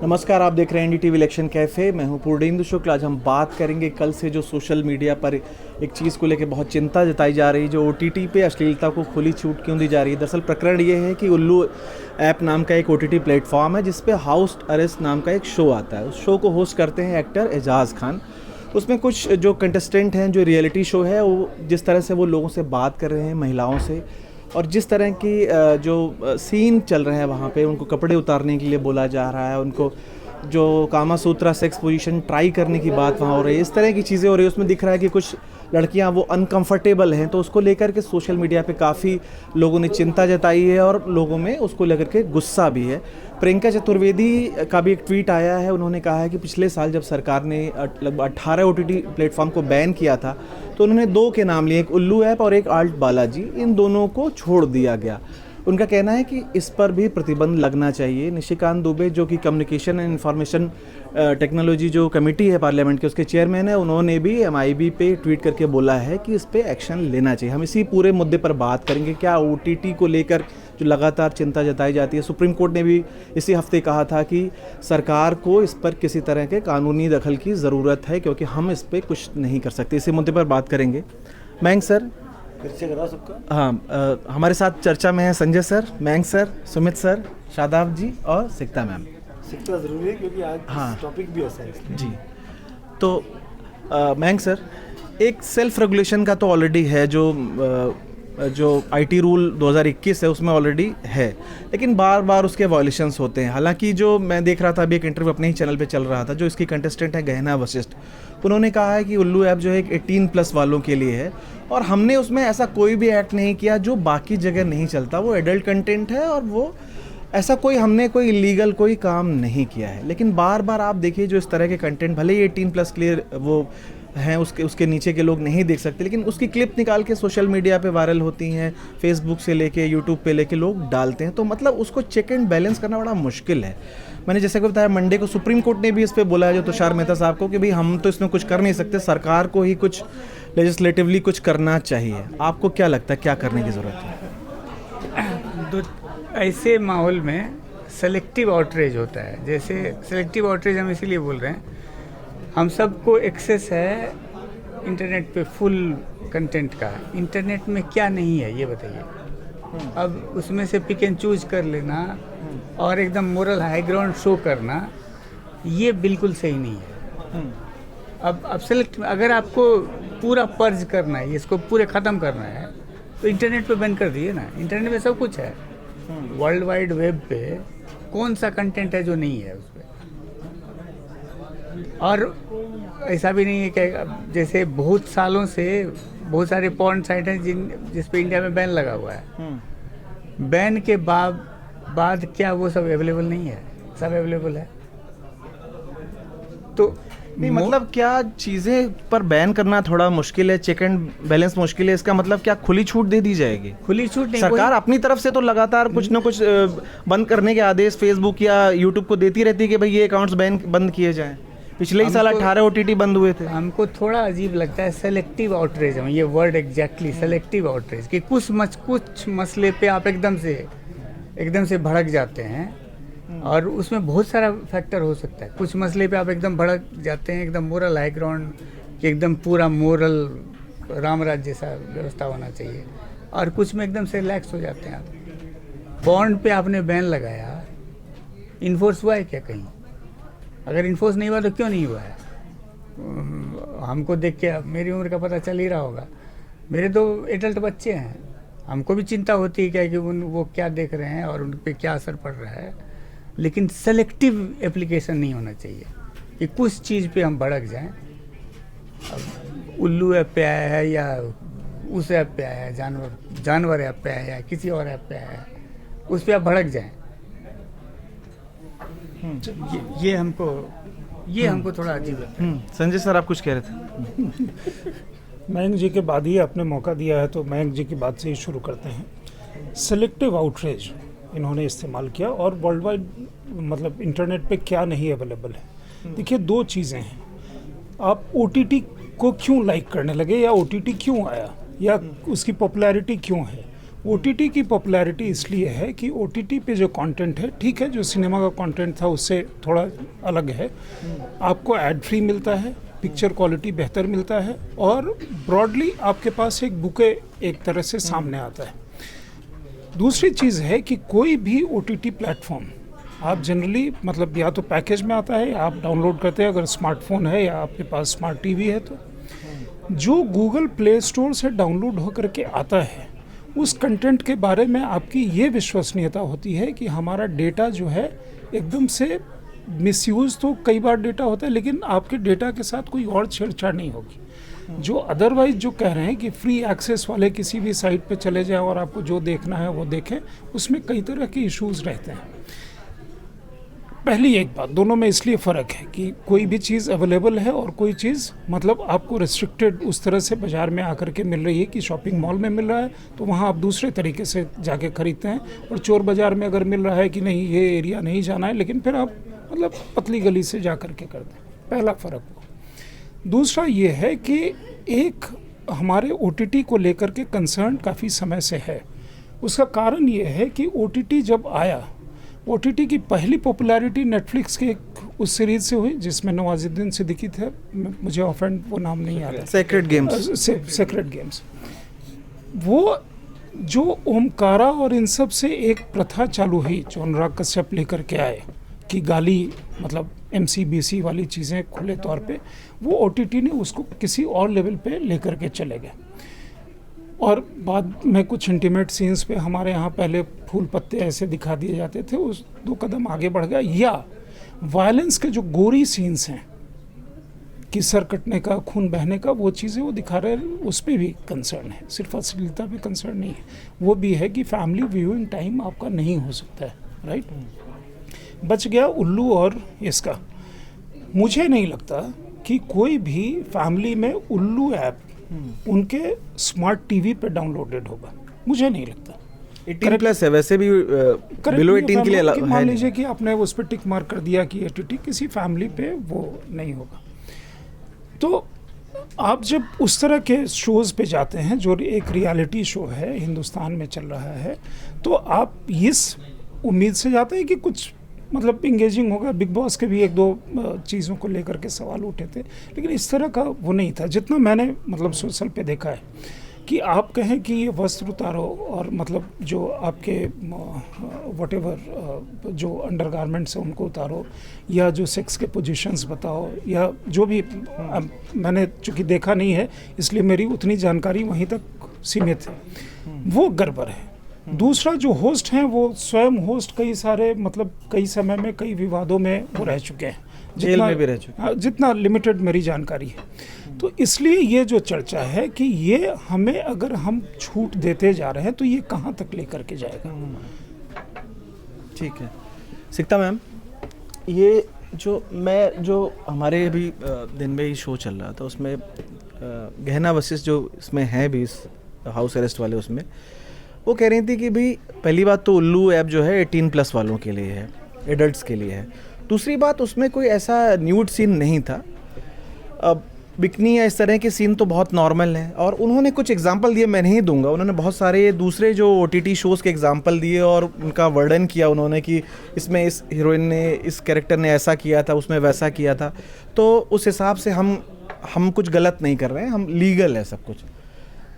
नमस्कार, आप देख रहे हैं एनडीटीवी इलेक्शन कैफ़े। मैं हूं पूर्णेंदु शुक्ल। आज हम बात करेंगे कल से जो सोशल मीडिया पर एक चीज़ को लेकर बहुत चिंता जताई जा रही है, जो ओटीटी पे अश्लीलता को खुली छूट क्यों दी जा रही है। दरअसल प्रकरण ये है कि उल्लू ऐप नाम का एक ओटीटी प्लेटफॉर्म है जिस पे हाउस अरेस्ट नाम का एक शो आता है। उस शो को होस्ट करते हैं एक्टर एजाज़ खान। उसमें कुछ जो कंटेस्टेंट हैं, जो रियलिटी शो है, वो जिस तरह से वो लोगों से बात कर रहे हैं, महिलाओं से, और जिस तरह की जो सीन चल रहे हैं वहाँ पे, उनको कपड़े उतारने के लिए बोला जा रहा है, उनको जो कामा सूत्रा सेक्स पोजीशन ट्राई करने की बात वहाँ हो रही है, इस तरह की चीज़ें हो रही है। उसमें दिख रहा है कि कुछ लड़कियाँ वो अनकंफर्टेबल हैं, तो उसको लेकर के सोशल मीडिया पे काफ़ी लोगों ने चिंता जताई है और लोगों में उसको लेकर के गुस्सा भी है। प्रियंका चतुर्वेदी का भी एक ट्वीट आया है। उन्होंने कहा है कि पिछले साल जब सरकार ने लगभग 18 ओटीटी प्लेटफॉर्म को बैन किया था, तो उन्होंने दो के नाम लिए, एक उल्लू ऐप और एक आल्ट बालाजी। इन दोनों को छोड़ दिया गया। उनका कहना है कि इस पर भी प्रतिबंध लगना चाहिए। निशिकांत दुबे, जो कि कम्युनिकेशन एंड इंफॉर्मेशन टेक्नोलॉजी जो कमेटी है पार्लियामेंट के, उसके चेयरमैन है, उन्होंने भी एमआईबी पे ट्वीट करके बोला है कि इस पे एक्शन लेना चाहिए। हम इसी पूरे मुद्दे पर बात करेंगे। क्या ओटीटी को लेकर जो लगातार चिंता जताई जाती है, सुप्रीम कोर्ट ने भी इसी हफ्ते कहा था कि सरकार को इस पर किसी तरह के कानूनी दखल की ज़रूरत है, क्योंकि हम इस पर कुछ नहीं कर सकते। इसी मुद्दे पर बात करेंगे। मयंक सर, हाँ, हमारे साथ चर्चा में है Sanjay sir, Mayank sir, Sumit sir, Shadab ji और सिकता मैम। सिकता ज़रूरी है क्योंकि आज टॉपिक भी ऐसा है जी। तो मयंक सर, एक सेल्फ रेगुलेशन का तो ऑलरेडी है, जो आईटी रूल 2021 है उसमें ऑलरेडी है, लेकिन बार बार उसके वायलेशंस होते हैं। हालांकि जो मैं देख रहा था, अभी एक इंटरव्यू अपने ही चैनल पे चल रहा था, जो इसकी कंटेस्टेंट है गहना वशिष्ठ, उन्होंने कहा है कि उल्लू ऐप जो है 18+ वालों के लिए है, और हमने उसमें ऐसा कोई भी एक्ट नहीं किया जो बाकी जगह नहीं चलता। वो एडल्ट कंटेंट है और वो ऐसा हमने कोई इलीगल कोई काम नहीं किया है। लेकिन बार बार आप देखिए, जो इस तरह के कंटेंट, भले ही 18+ के लिए वो हैं, उसके नीचे के लोग नहीं देख सकते, लेकिन उसकी क्लिप निकाल के सोशल मीडिया पे वायरल होती हैं, फेसबुक से लेके यूट्यूब पे लेके लोग डालते हैं। तो मतलब उसको चेक एंड बैलेंस करना बड़ा मुश्किल है। मैंने जैसे कि बताया, मंडे को सुप्रीम कोर्ट ने भी इस पे बोला है, जो तुषार मेहता साहब को, कि भाई हम तो इसमें कुछ कर नहीं सकते, सरकार को ही कुछ लेजिस्लेटिवली कुछ करना चाहिए। आपको क्या लगता है, क्या करने की ज़रूरत है? ऐसे माहौल में सेलेक्टिव आउटरीच होता है। जैसे सेलेक्टिव आउटरीच हम इसीलिए बोल रहे हैं, हम सबको एक्सेस है इंटरनेट पे फुल कंटेंट का। इंटरनेट में क्या नहीं है ये बताइए। अब उसमें से पिक एंड चूज कर लेना और एकदम मोरल हाई ग्राउंड शो करना, ये बिल्कुल सही नहीं है। अब सेलेक्ट, अगर आपको पूरा पर्ज करना है, इसको पूरे ख़त्म करना है, तो इंटरनेट पे बैन कर दिए ना। इंटरनेट में सब कुछ है। वर्ल्ड वाइड वेब पे कौन सा कंटेंट है जो नहीं है उस पर। और ऐसा भी नहीं है कि जैसे बहुत सालों से बहुत सारे पॉर्न साइट हैं जिस पे इंडिया में बैन लगा हुआ है। बैन के बाद क्या वो सब अवेलेबल नहीं है? सब अवेलेबल है। तो नहीं, मतलब क्या चीज़ें पर बैन करना थोड़ा मुश्किल है, चेक एंड बैलेंस मुश्किल है, इसका मतलब क्या खुली छूट दे दी जाएगी? खुली छूट नहीं, सरकार अपनी तरफ से तो लगातार कुछ ना कुछ बंद करने के आदेश फेसबुक या यूट्यूब को देती रहती है कि भाई ये अकाउंट्स बंद किए जाएं। पिछले ही साल 18 ओटीटी बंद हुए थे। हमको थोड़ा अजीब लगता है सेलेक्टिव आउटरीच, ये वर्ड एग्जैक्टली सेलेक्टिव आउटरीच, कि कुछ मसले पे आप एकदम से भड़क जाते हैं। और उसमें बहुत सारा फैक्टर हो सकता है। कुछ मसले पे आप एकदम भड़क जाते हैं, एकदम मोरल हाई ग्राउंड, कि एकदम पूरा मोरल राम राज्य जैसा व्यवस्था होना चाहिए, और कुछ में एकदम से रिलैक्स हो जाते हैं आप। पॉर्न पे आपने बैन लगाया, इन्फोर्स हुआ है क्या कहीं? अगर इन्फोर्स नहीं हुआ तो क्यों नहीं हुआ है? हमको देख के मेरी उम्र का पता चल ही रहा होगा। मेरे 2 एडल्ट बच्चे हैं, हमको भी चिंता होती है क्या कि वो क्या देख रहे हैं और उन पर क्या असर पड़ रहा है। लेकिन सेलेक्टिव एप्लीकेशन नहीं होना चाहिए कि कुछ चीज़ पे हम भड़क जाएं। अब उल्लू ऐप पे आया है या उस ऐप पे आया है, जानवर ऐप पे आया है या किसी और ऐप पे आया है, उस पर आप भड़क जाएं। ये हमको थोड़ा अजीब लगता है। संजय सर, आप कुछ कह रहे थे? मयंक जी के बाद ही आपने मौका दिया है, तो मयंक जी की बात से ही शुरू करते हैं। सेलेक्टिव आउटरीच इन्होंने इस्तेमाल किया, और वर्ल्ड वाइड मतलब इंटरनेट पे क्या नहीं अवेलेबल है। देखिए, 2 चीज़ें हैं। आप ओटीटी को क्यों लाइक करने लगे, या ओटीटी क्यों आया, या उसकी पॉपुलैरिटी क्यों है, OTT की पॉपुलैरिटी इसलिए है कि OTT पे जो कंटेंट है, ठीक है, जो सिनेमा का कंटेंट था उससे थोड़ा अलग है। आपको एड फ्री मिलता है, पिक्चर क्वालिटी बेहतर मिलता है और ब्रॉडली आपके पास एक बुके एक तरह से सामने आता है। दूसरी चीज़ है कि कोई भी OTT प्लेटफॉर्म आप जनरली मतलब या तो पैकेज में आता है या आप डाउनलोड करते हैं अगर स्मार्टफोन है या आपके पास स्मार्ट टीवी है। तो जो गूगल प्ले स्टोर से डाउनलोड होकर के आता है उस कंटेंट के बारे में आपकी ये विश्वसनीयता होती है कि हमारा डेटा जो है एकदम से मिसयूज़ तो कई बार डेटा होता है, लेकिन आपके डेटा के साथ कोई और छेड़छाड़ नहीं होगी। जो अदरवाइज जो कह रहे हैं कि फ्री एक्सेस वाले किसी भी साइट पे चले जाएं और आपको जो देखना है वो देखें, उसमें कई तरह के इश्यूज़ रहते हैं। पहली एक बात, दोनों में इसलिए फ़र्क है कि कोई भी चीज़ अवेलेबल है और कोई चीज़ मतलब आपको रेस्ट्रिक्टेड उस तरह से बाज़ार में आकर के मिल रही है कि शॉपिंग मॉल में मिल रहा है तो वहाँ आप दूसरे तरीके से जाके ख़रीदते हैं, और चोर बाज़ार में अगर मिल रहा है कि नहीं ये एरिया नहीं जाना है, लेकिन फिर आप मतलब पतली गली से जा कर के करते हैं। पहला फ़र्क वो। दूसरा ये है कि एक हमारे OTT को लेकर के कंसर्न काफ़ी समय से है। उसका कारण ये है कि OTT जब आया, OTT की पहली पॉपुलैरिटी नेटफ्लिक्स के एक उस सीरीज़ से हुई जिसमें नवाजुद्दीन सिद्दीकी थे, मुझे ऑफेंड वो नाम नहीं याद है, सेक्रेड गेम्स। Sacred games. वो जो ओमकारा और इन सब से एक प्रथा चालू हुई जो अनुराग कश्यप लेकर के आए कि गाली मतलब MCBC वाली चीज़ें खुले तौर पे, वो OTT ने उसको किसी और लेवल पे लेकर के चले गए। और बाद में कुछ इंटीमेट सीन्स पे हमारे यहाँ पहले फूल पत्ते ऐसे दिखा दिए जाते थे, उस 2 कदम आगे बढ़ गया। या वायलेंस के जो गोरी सीन्स हैं कि सर कटने का, खून बहने का, वो चीज़ें वो दिखा रहे हैं, उस पर भी कंसर्न है। सिर्फ अश्लीलता पे कंसर्न नहीं है, वो भी है कि फैमिली व्यूइंग टाइम आपका नहीं हो सकता है, राइट। बच गया उल्लू और इसका। मुझे नहीं लगता कि कोई भी फैमिली में उल्लू ऐप उनके स्मार्ट टीवी पे डाउनलोडेड होगा, मुझे नहीं लगता। 18+ है वैसे भी, बिलो 18 के लिए मान है लीजिए कि आपने उस पर टिक मार्क कर दिया कि OTT, किसी फैमिली पे वो नहीं होगा। तो आप जब उस तरह के शोज़ पे जाते हैं जो एक रियलिटी शो है, हिंदुस्तान में चल रहा है, तो आप इस उम्मीद से जाते हैं कि कुछ मतलब इंगेजिंग होगा। बिग बॉस के भी 1-2 चीज़ों को लेकर के सवाल उठे थे, लेकिन इस तरह का वो नहीं था जितना मैंने मतलब सोशल पे देखा है। कि आप कहें कि ये वस्त्र उतारो और मतलब जो आपके व्हाटएवर जो अंडरगारमेंट्स हैं उनको उतारो, या जो सेक्स के पोजीशंस बताओ, या जो भी मैंने चूँकि देखा नहीं है इसलिए मेरी उतनी जानकारी वहीं तक सीमित है, वो गड़बड़ है। दूसरा, जो होस्ट हैं वो स्वयं होस्ट कई सारे मतलब कई समय में कई विवादों में वो रह चुके हैं, जेल में भी रह चुके हैं, जितना लिमिटेड मेरी जानकारी है। तो इसलिए ये जो चर्चा है कि ये हमें अगर हम छूट देते जा रहे हैं तो ये कहाँ तक लेकर के जाएगा। ठीक है सिकता मैम, ये जो हमारे अभी दिन में ही शो चल रहा था उसमें गहना वशिष्ठ जो इसमें है भी इस हाउस अरेस्ट वाले, उसमें वो कह रही थी कि भाई पहली बात तो उल्लू ऐप जो है 18+ वालों के लिए है, एडल्ट्स के लिए है। दूसरी बात, उसमें कोई ऐसा न्यूड सीन नहीं था। अब बिकनी या इस तरह के सीन तो बहुत नॉर्मल हैं, और उन्होंने कुछ एग्जांपल दिए, मैं नहीं दूंगा, उन्होंने बहुत सारे दूसरे जो OTT शोज़ के एग्जांपल दिए और उनका वर्णन किया उन्होंने कि इसमें इस हीरोइन ने, इस कैरेक्टर ने ऐसा किया था, उसमें वैसा किया था। तो उस हिसाब से हम कुछ गलत नहीं कर रहे हैं, हम लीगल है सब कुछ।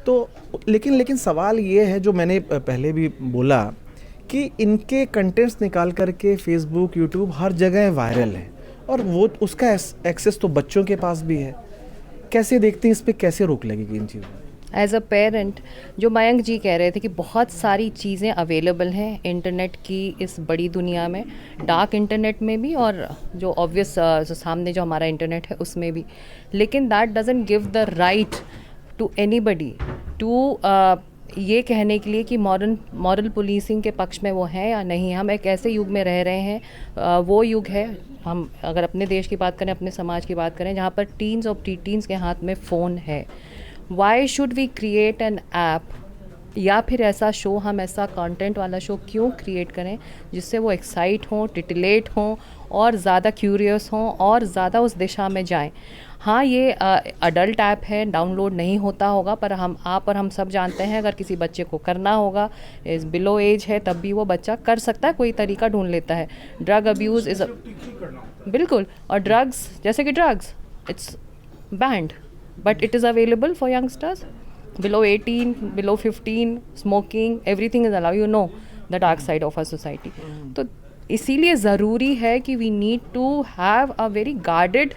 तो लेकिन सवाल ये है जो मैंने पहले भी बोला कि इनके कंटेंट्स निकाल करके फेसबुक, यूट्यूब हर जगह वायरल है, और वो उसका एक्सेस तो बच्चों के पास भी है। कैसे देखते हैं इस पर, कैसे रोक लगेगी इन चीज़ों? एज अ पेरेंट, जो मयंक जी कह रहे थे कि बहुत सारी चीज़ें अवेलेबल हैं इंटरनेट की इस बड़ी दुनिया में, डार्क इंटरनेट में भी और जो ऑब्वियस सामने जो हमारा इंटरनेट है उसमें भी, लेकिन that doesn't give the right to anybody to ये कहने के लिए कि मॉरल पुलिसिंग के पक्ष में वो है या नहीं। हम एक ऐसे युग में रह रहे हैं, वो युग है, हम अगर अपने देश की बात करें, अपने समाज की बात करें, जहाँ पर टीन्स और टीन्स के हाथ में फ़ोन है। Why should we create an app या फिर ऐसा शो, हम ऐसा कंटेंट वाला शो क्यों क्रिएट करें जिससे वो एक्साइट हों, टिटिलेट हों और ज़्यादा क्यूरियस हों और ज़्यादा उस दिशा में जाएं। हाँ, ये अडल्ट ऐप है, डाउनलोड नहीं होता होगा, पर आप और हम सब जानते हैं अगर किसी बच्चे को करना होगा, इस बिलो एज है, तब भी वो बच्चा कर सकता है, कोई तरीका ढूंढ लेता है। ड्रग अब्यूज़ इज़ बिल्कुल, और ड्रग्स, जैसे कि drugs it's band but it is available for youngsters below 18, below 15, smoking, everything is allowed, you know the dark side of our society. तो इसीलिए ज़रूरी है कि we need to have a very guarded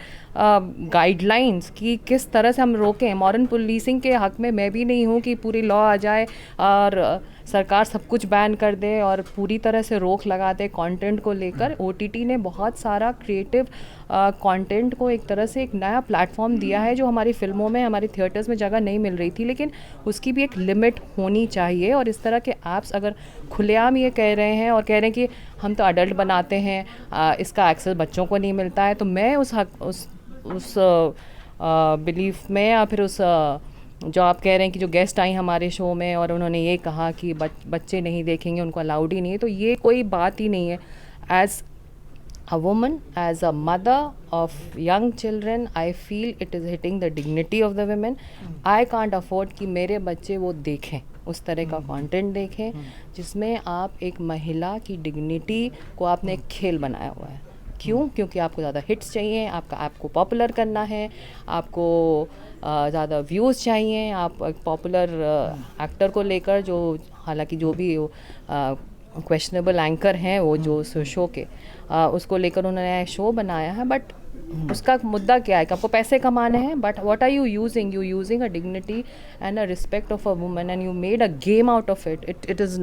guidelines कि किस तरह से हम रोकें। मॉडर्न पुलिसिंग के हक़ में मैं भी नहीं हूँ कि पूरी लॉ आ जाए और सरकार सब कुछ बैन कर दे और पूरी तरह से रोक लगा दे कंटेंट को लेकर। OTT ने बहुत सारा क्रिएटिव कंटेंट को एक तरह से एक नया प्लेटफॉर्म दिया है जो हमारी फिल्मों में, हमारी थिएटर्स में जगह नहीं मिल रही थी, लेकिन उसकी भी एक लिमिट होनी चाहिए। और इस तरह के ऐप्स अगर खुलेआम ये कह रहे हैं और कह रहे हैं कि हम तो अडल्ट बनाते हैं, इसका एक्सेस बच्चों को नहीं मिलता है, तो मैं उस बिलीफ में या फिर उस जो आप कह रहे हैं कि जो गेस्ट आई हमारे शो में और उन्होंने ये कहा कि बच्चे नहीं देखेंगे, उनको अलाउड ही नहीं है, तो ये कोई बात ही नहीं है। As a woman, as a mother of young children, I feel it is hitting the dignity of the women. I can't afford कि मेरे बच्चे वो देखें, उस तरह का कंटेंट देखें जिसमें आप एक महिला की डिग्निटी को आपने एक खेल बनाया हुआ है। क्यों? क्योंकि आपको ज़्यादा हिट्स चाहिए, आपको पॉपुलर करना है, आपको ज़्यादा व्यूज़ चाहिए, आप एक पॉपुलर एक्टर को लेकर, जो हालांकि जो भी क्वेश्चनेबल एंकर हैं वो जो शो के उसको लेकर उन्होंने शो बनाया है, बट उसका मुद्दा क्या है कि आपको पैसे कमाने हैं, but what are you using a dignity and a respect of a woman and you made a game out of it. It is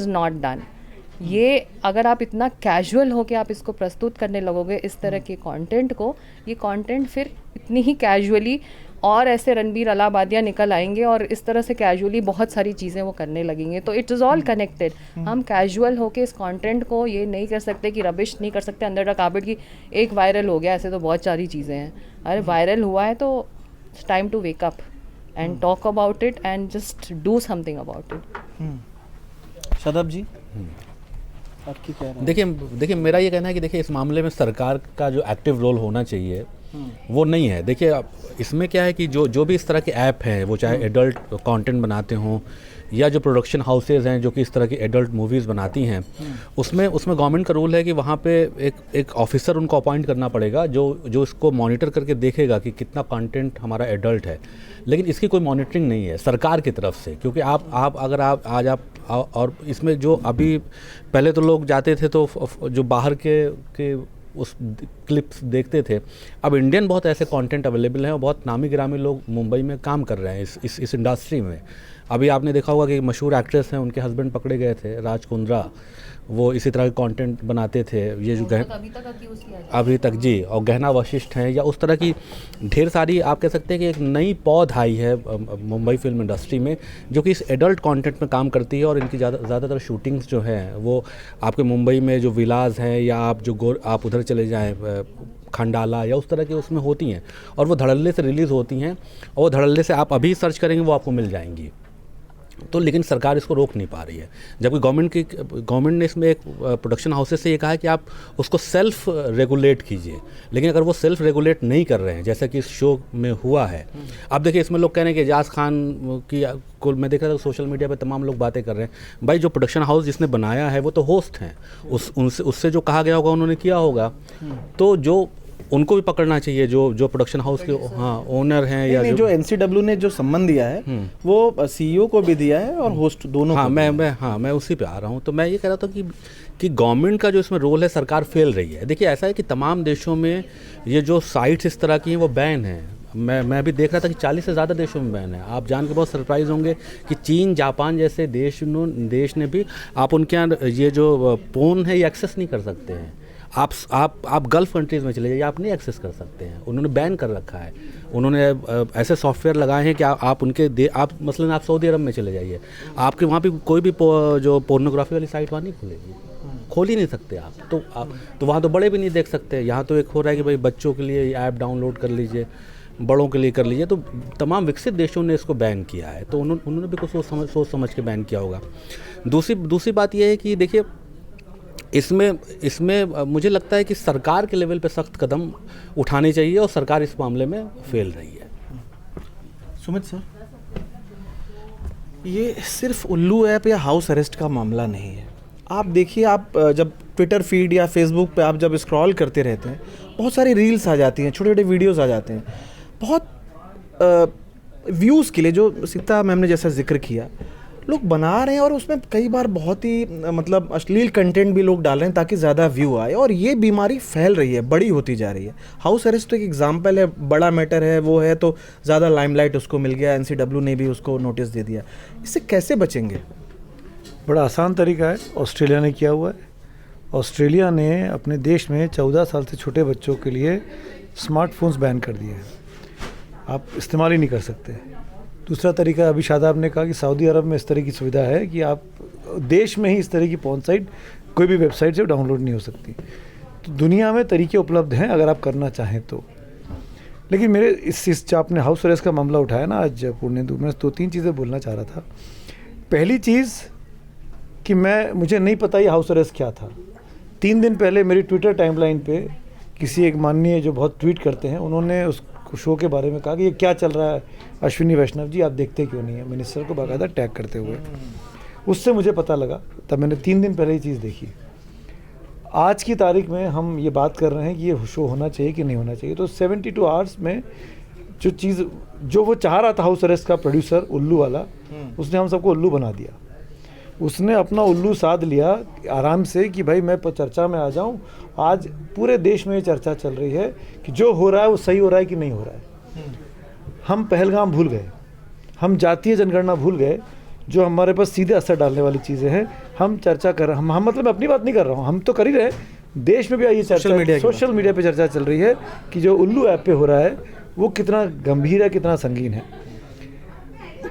not done. ये अगर आप इतना कैजुअल हो के आप इसको प्रस्तुत करने लगोगे इस तरह के कंटेंट को, ये कंटेंट फिर इतनी ही कैजुअली और ऐसे रणबीर अलाहाबादियाँ निकल आएंगे और इस तरह से कैजुअली बहुत सारी चीज़ें वो करने लगेंगे। तो इट इज़ ऑल कनेक्टेड। हम कैजुअल होके इस कंटेंट को ये नहीं कर सकते कि रबिश नहीं कर सकते अंडर द कार्पेट की एक वायरल हो गया, ऐसे तो बहुत सारी चीज़ें हैं। अरे वायरल हुआ है तो it's time to wake up and talk about it and just do something about it. Shadab ji, आपकी क्या राय है? देखिए मेरा ये कहना है कि देखिए इस मामले में सरकार का जो एक्टिव रोल होना चाहिए वो नहीं है। देखिए इसमें क्या है कि जो भी इस तरह के ऐप हैं, वो चाहे एडल्ट कंटेंट बनाते हों या जो प्रोडक्शन हाउसेज हैं जो कि इस तरह की एडल्ट मूवीज़ बनाती हैं, उसमें गवर्नमेंट का रूल है कि वहाँ पे एक ऑफिसर उनको अपॉइंट करना पड़ेगा जो इसको मॉनिटर करके देखेगा कि कितना कंटेंट हमारा एडल्ट है। लेकिन इसकी कोई मॉनिटरिंग नहीं है सरकार की तरफ से, क्योंकि आप और इसमें जो अभी पहले तो लोग जाते थे तो जो बाहर के उस क्लिप्स देखते थे, अब इंडियन बहुत ऐसे कंटेंट अवेलेबल हैं और बहुत नामी गिरामी लोग मुंबई में काम कर रहे हैं इस इंडस्ट्री में। अभी आपने देखा होगा कि मशहूर एक्ट्रेस हैं, उनके हस्बैंड पकड़े गए थे, राज कुंद्रा, वो इसी तरह के कंटेंट बनाते थे। ये जो अभी तक जी, और गहना वशिष्ठ हैं, या उस तरह की ढेर सारी आप कह सकते हैं कि एक नई पौध आई है मुंबई फिल्म इंडस्ट्री में जो कि इस एडल्ट कंटेंट में काम करती है। और इनकी ज़्यादातर शूटिंग्स जो हैं वो आपके मुंबई में जो विलास हैं या आप उधर चले जाएँ खंडाला या उस तरह के उसमें होती हैं, और वो धड़ल्ले से रिलीज़ होती हैं, और वो धड़ल्ले से आप अभी सर्च करेंगे वो आपको मिल जाएंगी। तो लेकिन सरकार इसको रोक नहीं पा रही है, जबकि गवर्नमेंट ने इसमें एक प्रोडक्शन हाउसेस से ये कहा है कि आप उसको सेल्फ रेगुलेट कीजिए। लेकिन अगर वो सेल्फ रेगुलेट नहीं कर रहे हैं जैसा कि इस शो में हुआ है, अब देखिए इसमें लोग कह रहे हैं कि एजाज खान की को मैं देख रहा था सोशल मीडिया पे तमाम लोग बातें कर रहे हैं। भाई जो प्रोडक्शन हाउस जिसने बनाया है वो तो होस्ट हैं, उससे जो कहा गया होगा उन्होंने किया होगा, तो जो उनको भी पकड़ना चाहिए जो प्रोडक्शन हाउस के ओनर हैं या जो NCW ने जो सम्मान दिया है वो CEO को भी दिया है और होस्ट दोनों को। मैं उसी पे आ रहा हूँ। तो मैं ये कह रहा था कि गवर्नमेंट का जो इसमें रोल है, सरकार फेल रही है। देखिए ऐसा है कि तमाम देशों में ये जो साइट्स इस तरह की हैं वो बैन है। मैं अभी देख रहा था कि 40 से ज़्यादा देशों में बैन है। आप जान के बहुत सरप्राइज होंगे कि चीन, जापान जैसे देश ने भी आप उनके यहाँ ये जो पोर्न है ये एक्सेस नहीं कर सकते हैं। आप गल्फ कंट्रीज़ में चले जाइए, आप नहीं एक्सेस कर सकते हैं, उन्होंने बैन कर रखा है। उन्होंने ऐसे सॉफ्टवेयर लगाए हैं कि आप मसलन आप सऊदी अरब में चले जाइए, आपके वहाँ पे कोई भी जो पोर्नोग्राफी वाली साइट वहाँ नहीं खुलेगी, खोल ही नहीं सकते आप। तो वहाँ तो बड़े भी नहीं देख सकते। यहाँ तो एक हो रहा है कि भाई बच्चों के लिए ऐप डाउनलोड कर लीजिए, बड़ों के लिए कर लीजिए, तो तमाम विकसित देशों ने इसको बैन किया है, तो उन्होंने भी कुछ सोच समझ के बैन किया होगा। दूसरी बात यह है कि देखिए इसमें मुझे लगता है कि सरकार के लेवल पे सख्त कदम उठाने चाहिए और सरकार इस मामले में फेल रही है। सुमित सर, ये सिर्फ उल्लू ऐप या हाउस अरेस्ट का मामला नहीं है। आप देखिए, आप जब ट्विटर फीड या फेसबुक पे आप जब स्क्रॉल करते रहते हैं, बहुत सारी रील्स आ जाती हैं, छोटे छोटे वीडियोस आ जाते हैं, बहुत व्यूज़ के लिए, जो सीता मैम ने जैसा जिक्र किया, लोग बना रहे हैं और उसमें कई बार बहुत ही मतलब अश्लील कंटेंट भी लोग डाल रहे हैं ताकि ज़्यादा व्यू आए, और ये बीमारी फैल रही है, बड़ी होती जा रही है। हाउस अरेस्ट तो एक एग्जाम्पल है, बड़ा मैटर है, वो है तो ज़्यादा लाइमलाइट उसको मिल गया, NCW ने भी उसको नोटिस दे दिया। इससे कैसे बचेंगे? बड़ा आसान तरीका है, ऑस्ट्रेलिया ने किया हुआ है। ऑस्ट्रेलिया ने अपने देश में 14 साल से छोटे बच्चों के लिए स्मार्टफोन्स बैन कर दिए हैं, आप इस्तेमाल ही नहीं कर सकते। दूसरा तरीका, अभी शादाब ने कहा कि सऊदी अरब में इस तरह की सुविधा है कि आप देश में ही इस तरह की पॉर्न साइट कोई भी वेबसाइट से डाउनलोड नहीं हो सकती। तो दुनिया में तरीके उपलब्ध हैं अगर आप करना चाहें तो। लेकिन मेरे इस जो आपने हाउस अरेस्ट का मामला उठाया ना आज पूर्णेंदु, मैं 2-3 चीज़ें बोलना चाह रहा था। पहली चीज़ कि मुझे नहीं पता ये हाउस अरेस्ट क्या था। 3 दिन पहले मेरी ट्विटर टाइमलाइन पे किसी एक माननीय जो बहुत ट्वीट करते हैं, उन्होंने उस शो के बारे में कहा कि ये क्या चल रहा है अश्विनी वैष्णव जी, आप देखते क्यों नहीं है, मिनिस्टर को बाकायदा टैग करते हुए। उससे मुझे पता लगा, तब मैंने 3 दिन पहले ये चीज़ देखी। आज की तारीख में हम ये बात कर रहे हैं कि ये शो होना चाहिए कि नहीं होना चाहिए। तो 72 आवर्स में जो वो चाह रहा था हाउस अरेस्ट का प्रोड्यूसर उल्लू वाला, उसने हम सबको उल्लू बना दिया। उसने अपना उल्लू साध लिया आराम से कि भाई मैं चर्चा में आ जाऊं। आज पूरे देश में ये चर्चा चल रही है कि जो हो रहा है वो सही हो रहा है कि नहीं हो रहा है। हम पहलगाम भूल गए, हम जातीय जनगणना भूल गए, जो हमारे पास सीधे असर डालने वाली चीज़ें हैं। हम चर्चा कर रहे हैं, हम मतलब मैं अपनी बात नहीं कर रहा हूँ, हम तो कर ही रहे। देश में भी ये चर्चा सोशल मीडिया पे चर्चा चल रही है कि जो उल्लू ऐप पे हो रहा है वो कितना गंभीर है, कितना संगीन है।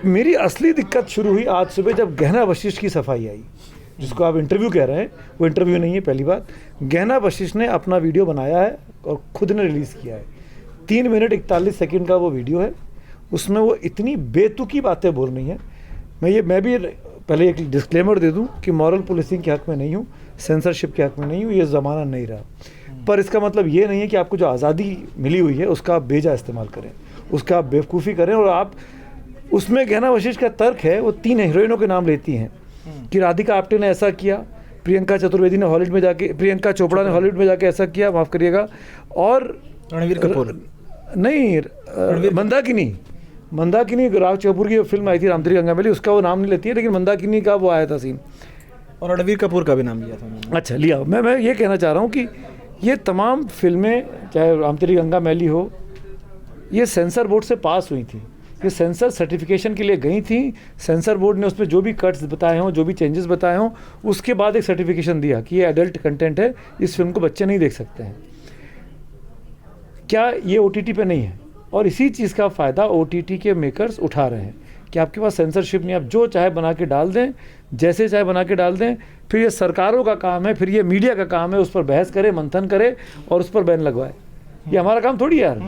मेरी असली दिक्कत शुरू हुई आज सुबह जब गहना वशिष्ठ की सफाई आई, जिसको आप इंटरव्यू कह रहे हैं, वो इंटरव्यू नहीं है। पहली बात, गहना वशिष्ठ ने अपना वीडियो बनाया है और खुद ने रिलीज़ किया है। 3 मिनट 41 सेकंड का वो वीडियो है। उसमें वो इतनी बेतुकी बातें बोल रही हैं। मैं भी पहले एक डिस्क्लेमर दे दूं कि मॉरल पुलिसिंग के हक़ में नहीं हूं, सेंसरशिप के हक़ में नहीं हूं, ये ज़माना नहीं रहा। पर इसका मतलब ये नहीं है कि आपको जो आज़ादी मिली हुई है उसका आप बेजा इस्तेमाल करें, उसका आप बेवकूफ़ी करें। और आप उसमें गहना वशिष्ठ का तर्क है, वो 3 हीरोइनों के नाम लेती हैं कि राधिका आप्टे ने ऐसा किया, प्रियंका चतुर्वेदी ने हॉलीवुड में जाके, प्रियंका चोपड़ा ने हॉलीवुड में जाके ऐसा किया, माफ़ करिएगा, और रणवीर कपूर नहीं, मंदाकिनी राज कपूर की फिल्म आई थी रामतेरी गंगा मैली, उसका वो नाम नहीं लेती है, लेकिन मंदाकिनी का वो आया था सीन, और रणवीर कपूर का भी नाम लिया था उन्होंने। अच्छा, लिया। मैं ये कहना चाह रहा हूँ कि ये तमाम फिल्में, चाहे रामतेरी गंगा मैली हो, ये सेंसर बोर्ड से पास हुई थी, ये सेंसर सर्टिफिकेशन के लिए गई थी। सेंसर बोर्ड ने उसमें जो भी कट्स बताए हों, जो भी चेंजेस बताए हों, उसके बाद एक सर्टिफिकेशन दिया कि ये एडल्ट कंटेंट है, इस फिल्म को बच्चे नहीं देख सकते हैं। क्या ये OTT पे नहीं है? और इसी चीज़ का फ़ायदा OTT के मेकर्स उठा रहे हैं कि आपके पास सेंसरशिप नहीं, आप जो चाहे बना के डाल दें, जैसे चाहे बना के डाल दें। फिर ये सरकारों का काम है, फिर ये मीडिया का काम है, उस पर बहस करे, मंथन करे और उस पर बैन लगवाए। ये हमारा काम थोड़ी है यार,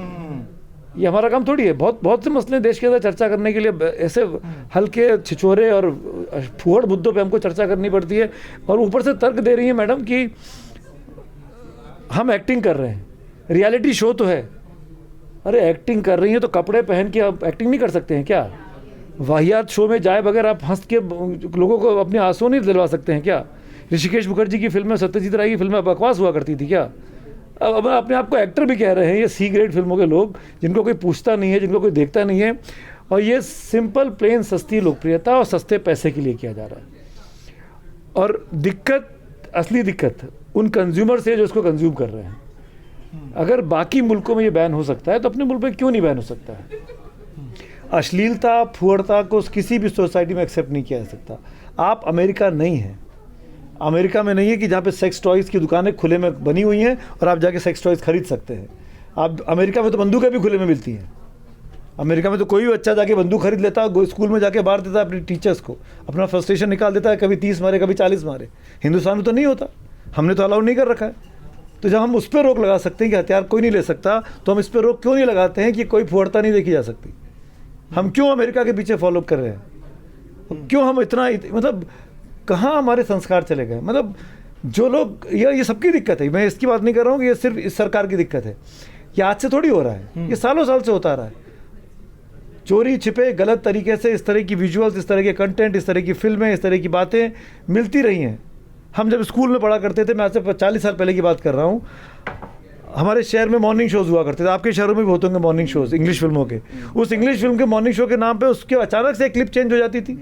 ये हमारा काम थोड़ी है। बहुत से मसले देश के अंदर चर्चा करने के लिए ऐसे हल्के छिछोरे और फुहड़ मुद्दों पे हमको चर्चा करनी पड़ती है, और ऊपर से तर्क दे रही है मैडम कि हम एक्टिंग कर रहे हैं, रियलिटी शो तो है। अरे एक्टिंग कर रही हैं तो कपड़े पहन के आप एक्टिंग नहीं कर सकते हैं क्या? वाहियात शो में जाए बगैर आप हंस के लोगों को अपने आंसू नहीं दिलवा सकते हैं क्या? ऋषिकेश मुखर्जी की फिल्म में, सत्यजीत राय की फिल्म में बकवास हुआ करती थी क्या? अब अपने आप को एक्टर भी कह रहे हैं ये C ग्रेड फिल्मों के लोग, जिनको कोई पूछता नहीं है, जिनको कोई देखता नहीं है, और ये सिंपल प्लेन सस्ती लोकप्रियता और सस्ते पैसे के लिए किया जा रहा है। और दिक्कत, असली दिक्कत उन कंज्यूमर से जो इसको कंज्यूम कर रहे हैं। अगर बाकी मुल्कों में ये बैन हो सकता है तो अपने मुल्क में क्यों नहीं बैन हो सकता है? अश्लीलता, फुहड़ता को किसी भी सोसाइटी में एक्सेप्ट नहीं किया जा सकता। आप अमेरिका नहीं हैं, अमेरिका में नहीं है कि जहाँ पे सेक्स टॉयज़ की दुकानें खुले में बनी हुई हैं और आप जाके सेक्स टॉयज़ खरीद सकते हैं। आप अमेरिका में तो बंदूकें भी खुले में मिलती हैं। अमेरिका में तो कोई भी बच्चा जाके बंदूक खरीद लेता है, स्कूल में जाके मार देता है अपने टीचर्स को, अपना फ्रस्ट्रेशन निकाल देता है, कभी 30 मारे, कभी 40 मारे। हिंदुस्तान में तो नहीं होता, हमने तो अलाउ नहीं कर रखा है। तो जब हम उस पर रोक लगा सकते हैं कि हथियार कोई नहीं ले सकता, तो हम इस पर रोक क्यों नहीं लगाते हैं कि कोई फुहड़ता नहीं देखी जा सकती? हम क्यों अमेरिका के पीछे फॉलो कर रहे हैं? क्यों हम इतना मतलब कहाँ हमारे संस्कार चले गए? मतलब जो लोग, ये सबकी दिक्कत है, मैं इसकी बात नहीं कर रहा हूँ कि ये सिर्फ इस सरकार की दिक्कत है, ये आज से थोड़ी हो रहा है, ये सालों साल से होता आ रहा है। चोरी छिपे गलत तरीके से इस तरह की विजुअल्स, इस तरह के कंटेंट, इस तरह की फिल्में, इस तरह की बातें मिलती रही हैं। हम जब स्कूल में पढ़ा करते थे, मैं आज से 40 साल पहले की बात कर रहा हूँ, हमारे शहर में मॉर्निंग शोज़ हुआ करते थे, आपके शहरों में भी होते होंगे मॉर्निंग शोज़ इंग्लिश फिल्मों के। उस इंग्लिश फिल्म के मॉर्निंग शो के नाम पे उसके अचानक से एक क्लिप चेंज हो जाती थी।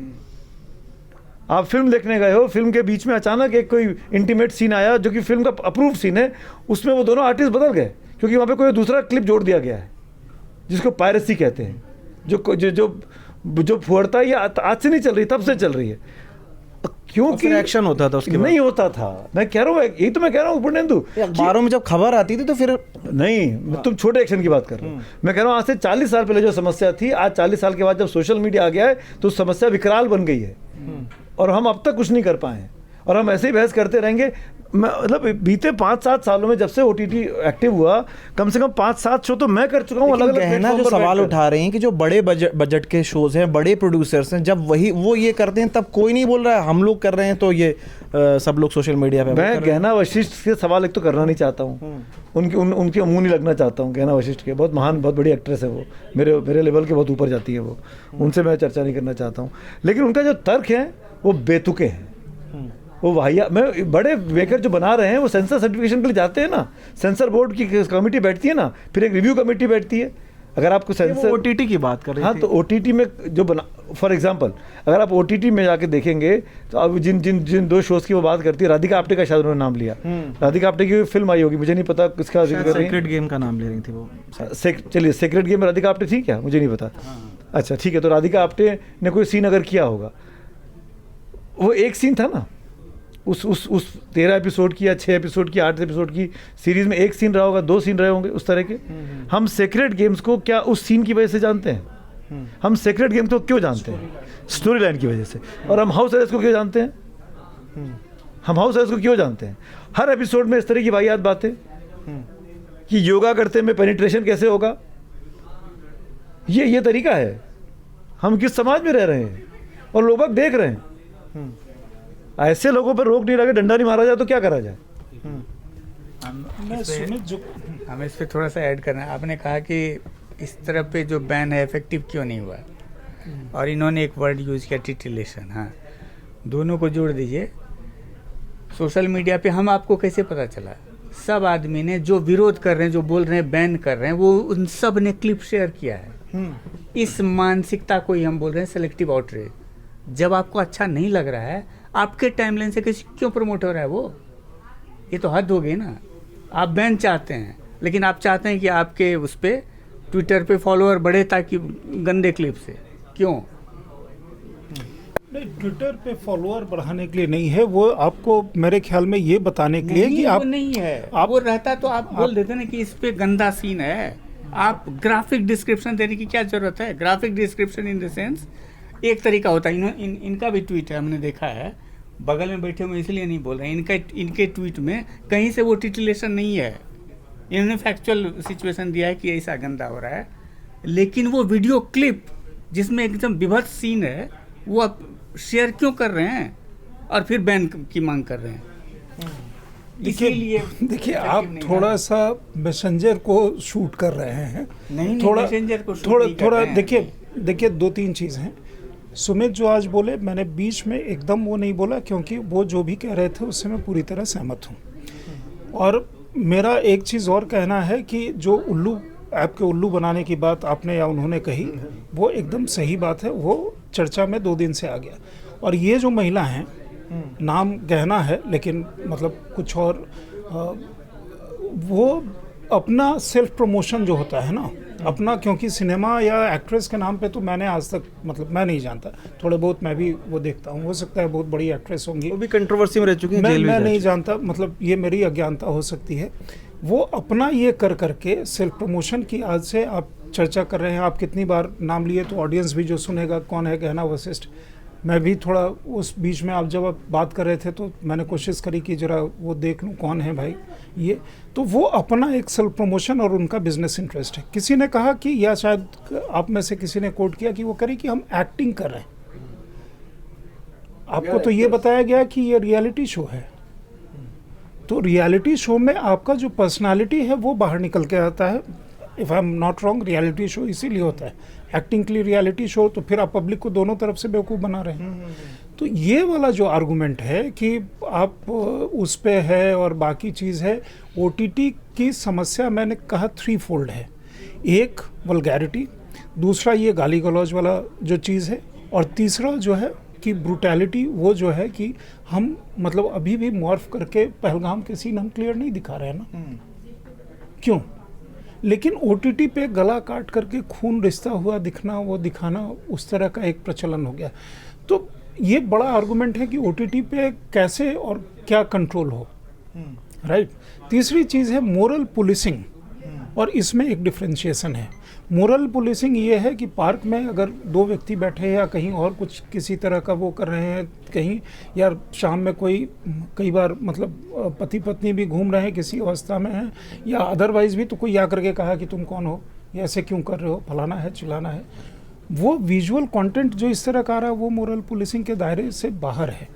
आप फिल्म देखने गए हो, फिल्म के बीच में अचानक एक कोई इंटीमेट सीन आया जो कि फिल्म का अप्रूव सीन है, उसमें वो दोनों आर्टिस्ट बदल गए क्योंकि वहाँ पे कोई दूसरा क्लिप जोड़ दिया गया है, जिसको पायरेसी कहते हैं। जो फुहड़ता है ये आज से नहीं चल रही, तब से चल रही है, क्योंकि एक्शन होता था उसके नहीं होता था। मैं कह रहा हूँ, यही तो मैं कह रहा हूँ पूर्णेंदु, अखबारों में जब खबर आती थी तो फिर नहीं, तुम छोटे एक्शन की बात कर रहे हो। मैं कह रहा हूँ आज से 40 साल पहले जो समस्या थी, आज 40 साल के बाद जब सोशल मीडिया आ गया है तो समस्या विकराल बन गई है और हम अब तक कुछ नहीं कर पाए हैं और हम ऐसे ही बहस करते रहेंगे। मतलब बीते 5-7 सालों में जब से OTT एक्टिव हुआ, कम से कम 5-7 शो तो मैं कर चुका हूँ। अलग अलग गहना जो सवाल उठा रहे हैं कि जो बड़े बजट के शोज हैं, बड़े प्रोड्यूसर्स हैं, जब वो ये करते हैं तब कोई नहीं बोल रहा है, हम लोग कर रहे हैं तो ये सब लोग सोशल मीडिया पे। मैं गहना वशिष्ठ के सवाल एक तो करना नहीं चाहता हूँ, उनके मुंह नहीं लगना चाहता हूँ। गहना वशिष्ठ के बहुत महान, बहुत बड़ी एक्ट्रेस है वो, मेरे लेवल के बहुत ऊपर जाती है वो, उनसे मैं चर्चा नहीं करना चाहता हूँ। लेकिन उनका जो तर्क है वो बेतुके हैं, वो वाहिया। मैं बड़े मेकर जो बना रहे हैं वो सेंसर सर्टिफिकेशन के लिए जाते हैं ना, सेंसर बोर्ड की कमेटी बैठती है ना, फिर एक रिव्यू कमेटी बैठती है। अगर आपको सेंसर OTT की बात कर रहे हाँ, तो OTT में जो बना, फॉर एग्जांपल अगर आप OTT में जाके देखेंगे तो अब जिन 2 शोज़ की वो बात करती है, राधिका आप्टे का शायद उन्होंने नाम लिया, राधिका आप्टे की फिल्म आई होगी, मुझे नहीं पता किसका जिक्र कर रही है। सीक्रेट गेम का नाम ले रही थी वो। चलिए, सीक्रेट गेम में राधिका आप्टे थी क्या, मुझे नहीं पता। अच्छा ठीक है, तो राधिका आप्टे ने कोई सीन अगर किया होगा, वो एक सीन था ना उस 13 एपिसोड की या 6 एपिसोड की 8 एपिसोड की सीरीज में, एक सीन रहा होगा, 2 सीन रहे होंगे उस तरह के। हम सीक्रेट गेम्स को क्या उस सीन की वजह से जानते हैं? हम सीक्रेट गेम्स को क्यों जानते हैं? स्टोरी लाइन की वजह से। और हम हाउस अरेस्ट को क्यों जानते हैं? हम हाउस अरेस्ट को क्यों जानते हैं? हर एपिसोड में इस तरह की वाहियात बातें कि योगा करते में पेनिट्रेशन कैसे होगा, ये तरीका है। हम किस समाज में रह रहे हैं और लोग देख रहे हैं। ऐसे लोगों पर रोक नहीं लगे, डंडा नहीं मारा जाए तो क्या करा जाए? हमें इस पर थोड़ा सा ऐड करना है। आपने कहा कि इस तरह पे जो बैन है इफेक्टिव क्यों नहीं हुआ, और इन्होंने एक वर्ड यूज़ किया, टिटिलेशन। हाँ, दोनों को जोड़ दीजिए। सोशल मीडिया पे हम आपको कैसे पता चला? सब आदमी ने जो विरोध कर रहे हैं, जो बोल रहे हैं, बैन कर रहे हैं, वो उन सब ने क्लिप शेयर किया है। इस मानसिकता को ही हम बोल रहे हैं सेलेक्टिव आउटरीच। जब आपको अच्छा नहीं लग रहा है, आपके टाइमलाइन से किसी क्यों प्रमोट हो रहा है वो? ये तो हद हो गई ना। आप बैन चाहते हैं, लेकिन आप चाहते हैं कि आपके उस पर ट्विटर पे फॉलोअर बढ़े ताकि गंदे क्लिप से। क्यों? नहीं, ट्विटर पे फॉलोअर बढ़ाने के लिए नहीं है वो, आपको मेरे ख्याल में ये बताने के लिए कि आप नहीं है, आप वो रहता तो आप बोल देते ना कि इस पे गंदा सीन है। आप ग्राफिक डिस्क्रिप्शन देने की क्या जरूरत है? Graphic description in the sense एक तरीका होता है। इनका भी ट्वीट है, हमने देखा है, बगल में बैठे हुए इसलिए नहीं बोल रहे हैं। इनके ट्वीट में कहीं से वो टिटिलेशन नहीं है। इन्होंने फैक्चुअल सिचुएशन दिया है कि ऐसा गंदा हो रहा है, लेकिन वो वीडियो क्लिप जिसमें एकदम विभत्स सीन है वो आप शेयर क्यों कर रहे हैं और फिर बैन की मांग कर रहे हैं? देखिए आप थोड़ा सा मैसेंजर को शूट कर रहे हैं। नहीं, थोड़ा मैसेंजर को शूट थोड़ा देखिए 2-3 चीज़ हैं। सुमित जो आज बोले, मैंने बीच में एकदम वो नहीं बोला, क्योंकि वो जो भी कह रहे थे उससे मैं पूरी तरह सहमत हूँ। और मेरा एक चीज़ और कहना है कि जो उल्लू ऐप के उल्लू बनाने की बात आपने या उन्होंने कही, वो एकदम सही बात है। वो चर्चा में 2 दिन से आ गया। और ये जो महिला हैं, नाम गहना है लेकिन मतलब कुछ और, वो अपना सेल्फ प्रमोशन जो होता है ना अपना, क्योंकि सिनेमा या एक्ट्रेस के नाम पे तो मैंने आज तक, मतलब मैं नहीं जानता, थोड़े बहुत मैं भी वो देखता हूँ, हो सकता है बहुत बड़ी एक्ट्रेस होंगी, वो भी कंट्रोवर्सी में रह चुकी हैं, मैं नहीं जानता, मतलब ये मेरी अज्ञानता हो सकती है। वो अपना ये कर करके सेल्फ प्रमोशन की आज से आप चर्चा कर रहे हैं। आप कितनी बार नाम लिए तो ऑडियंस भी जो सुनेगा कौन है गहना वशिष्ठ, मैं भी थोड़ा उस बीच में, आप जब आप बात कर रहे थे तो मैंने कोशिश करी कि जरा वो देख लूँ कौन है भाई ये, तो वो अपना एक सेल्फ प्रमोशन और उनका बिजनेस इंटरेस्ट है। किसी ने कहा कि, या शायद आप में से किसी ने कोट किया कि वो करी कि हम एक्टिंग कर रहे हैं। आपको तो ये बताया गया कि ये रियलिटी शो है, तो रियलिटी शो में आपका जो पर्सनालिटी है वो बाहर निकल के आता है। If I am not wrong, reality show इसीलिए होता है, एक्टिंग के लिए रियलिटी शो, तो फिर आप पब्लिक को दोनों तरफ से बेवकूफ़ बना रहे हैं। तो ये वाला जो आर्गुमेंट है कि आप उस पे है और बाकी चीज़ है, OTT की समस्या मैंने कहा 3 फोल्ड है। एक वल्गैरिटी, दूसरा ये गाली गलौज वाला जो चीज़ है, और तीसरा जो है कि ब्रूटैलिटी, वो जो है कि हम मतलब अभी भी मॉर्फ करके पहलगाम के सीन हम क्लियर नहीं दिखा रहे हैं ना। क्यों? लेकिन OTT पे गला काट करके खून रिश्ता हुआ दिखना, वो दिखाना, उस तरह का एक प्रचलन हो गया। तो ये बड़ा आर्गुमेंट है कि OTT पे कैसे और क्या कंट्रोल हो, राइट। तीसरी चीज़ है मोरल पुलिसिंग, और इसमें एक डिफ्रेंशिएशन है। मोरल पुलिसिंग ये है कि पार्क में अगर 2 व्यक्ति बैठे हैं या कहीं और कुछ किसी तरह का वो कर रहे हैं कहीं, या शाम में कई बार मतलब पति पत्नी भी घूम रहे हैं, किसी अवस्था में हैं, या अदरवाइज भी, तो कोई आकर के कहा कि तुम कौन हो, या ऐसे क्यों कर रहे हो, फलाना है चिलाना है, वो विजुअल कंटेंट जो इस तरह का आ रहा है वो मोरल पुलिसिंग के दायरे से बाहर है।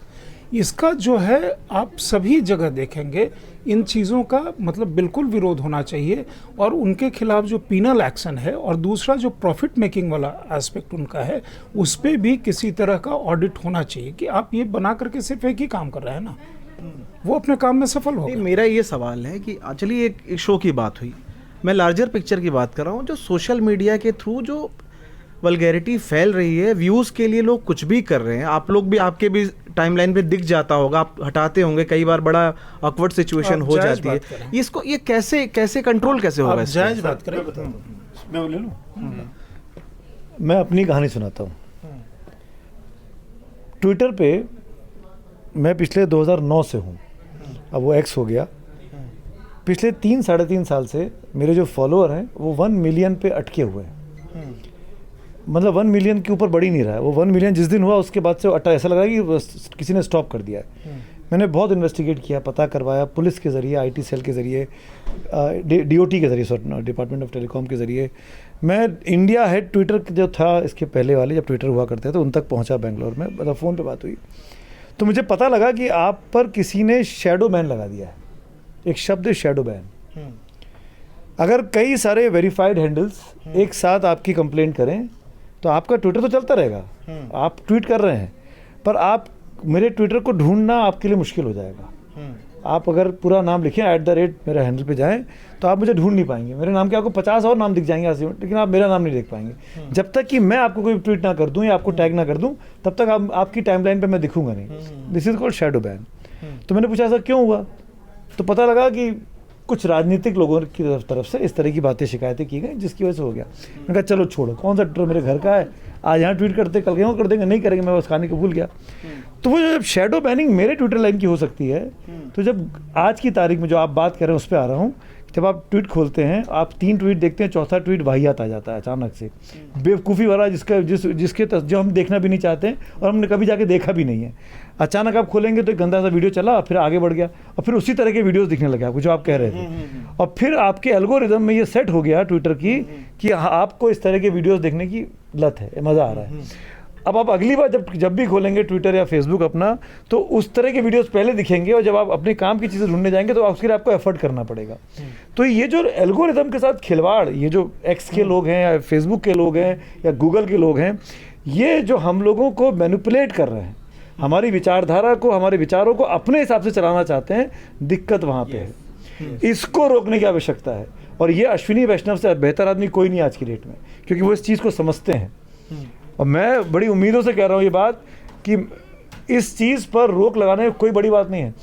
इसका जो है आप सभी जगह देखेंगे, इन चीज़ों का मतलब बिल्कुल विरोध होना चाहिए, और उनके खिलाफ जो पीनल एक्शन है, और दूसरा जो प्रॉफिट मेकिंग वाला एस्पेक्ट उनका है, उस पर भी किसी तरह का ऑडिट होना चाहिए कि आप ये बना करके सिर्फ एक ही काम कर रहे हैं ना, वो अपने काम में सफल हो। मेरा ये सवाल है कि चलिए एक शो की बात हुई, मैं लार्जर पिक्चर की बात कर रहा हूँ। जो सोशल मीडिया के थ्रू जो वल्गैरिटी फैल रही है, व्यूज़ के लिए लोग कुछ भी कर रहे हैं, आप लोग भी, आपके भी टाइमलाइन पे दिख जाता होगा, आप हटाते होंगे, कई बार बड़ा ऑकवर्ड सिचुएशन हो जाती है। इसको ये कैसे कंट्रोल कैसे होगा? जायज बात करें, मैं वो ले लूं। मैं अपनी कहानी सुनाता हूँ। ट्विटर पे मैं पिछले 2009 से हूँ, अब वो एक्स हो गया। पिछले 3-3.5 साल से मेरे जो फॉलोअर हैं वो 1 मिलियन पे अटके हुए हैं। मतलब 1 मिलियन के ऊपर बढ़ ही नहीं रहा है। वो 1 मिलियन जिस दिन हुआ उसके बाद से ऐसा लग रहा है कि किसी ने स्टॉप कर दिया है। मैंने बहुत इन्वेस्टिगेट किया, पता करवाया, पुलिस के ज़रिए, IT सेल के ज़रिए, DOT के ज़रिए, सॉरी डिपार्टमेंट ऑफ टेलीकॉम के ज़रिए। मैं इंडिया हेड ट्विटर जो था इसके पहले वाले, जब ट्विटर हुआ करते थे, तो उन तक पहुंचा बेंगलोर में, मतलब फ़ोन पे बात हुई, तो मुझे पता लगा कि आप पर किसी ने शैडो बैन लगा दिया है। एक शब्द है शैडो बैन। अगर कई सारे वेरीफाइड हैंडल्स एक साथ आपकी कंप्लेंट करें तो आपका ट्विटर तो चलता रहेगा, आप ट्वीट कर रहे हैं, पर आप मेरे ट्विटर को ढूंढना आपके लिए मुश्किल हो जाएगा। आप अगर पूरा नाम लिखें @ मेरा हैंडल पे जाएं तो आप मुझे ढूंढ नहीं पाएंगे। मेरे नाम के आपको 50 और नाम दिख जाएंगे आज, लेकिन आप मेरा नाम नहीं देख पाएंगे। जब तक कि मैं आपको कोई ट्वीट ना कर दूं या आपको टैग ना कर दूं, तब तक आपकी टाइमलाइन पे मैं दिखूंगा नहीं। This is called shadow ban. तो मैंने पूछा ऐसा क्यों हुआ, तो पता लगा कि कुछ राजनीतिक लोगों की तरफ से इस तरह की बातें, शिकायतें की गई, जिसकी वजह से हो गया। मैंने कहा चलो छोड़ो, कौन सा ट्विटर मेरे घर का है, आज यहाँ ट्वीट करते, कल कहीं कर देंगे, नहीं करेंगे, मैं बस कहानी को भूल गया। तो वो जब शैडो बैनिंग मेरे ट्विटर लाइन की हो सकती है, तो जब आज की तारीख में जो आप बात कर रहे हैं उस पर आ रहा हूँ, जब आप ट्वीट खोलते हैं, आप 3 ट्वीट देखते हैं, चौथा ट्वीट वाहियात आ जाता है अचानक से, बेवकूफ़ी वाला, जिसके जो हम देखना भी नहीं चाहते हैं और हमने कभी जाके देखा भी नहीं है। अचानक आप खोलेंगे तो एक गंदा सा वीडियो चला, फिर आगे बढ़ गया, और फिर उसी तरह के वीडियोस दिखने लगे आपको जो आप कह रहे थे, और फिर आपके एल्गोरिदम में ये सेट हो गया ट्विटर की कि आपको इस तरह के वीडियोस देखने की लत है, मज़ा आ रहा है। अब आप अगली बार जब भी खोलेंगे ट्विटर या फेसबुक अपना, तो उस तरह के वीडियोस पहले दिखेंगे, और जब आप अपने काम की चीज़ें ढूंढने जाएंगे तो उसके लिए आपको एफर्ट करना पड़ेगा। तो ये जो एल्गोरिदम के साथ खिलवाड़, ये जो एक्स के लोग हैं या फेसबुक के लोग हैं या गूगल के लोग हैं, ये जो हम लोगों को मैनिपुलेट कर रहे हैं, हमारी विचारधारा को, हमारे विचारों को अपने हिसाब से चलाना चाहते हैं, दिक्कत वहाँ पे है। इसको रोकने की आवश्यकता है, और ये अश्विनी वैष्णव से बेहतर आदमी कोई नहीं आज की डेट में, क्योंकि वो इस चीज़ को समझते हैं। और मैं बड़ी उम्मीदों से कह रहा हूँ ये बात कि इस चीज़ पर रोक लगाने कोई बड़ी बात नहीं है।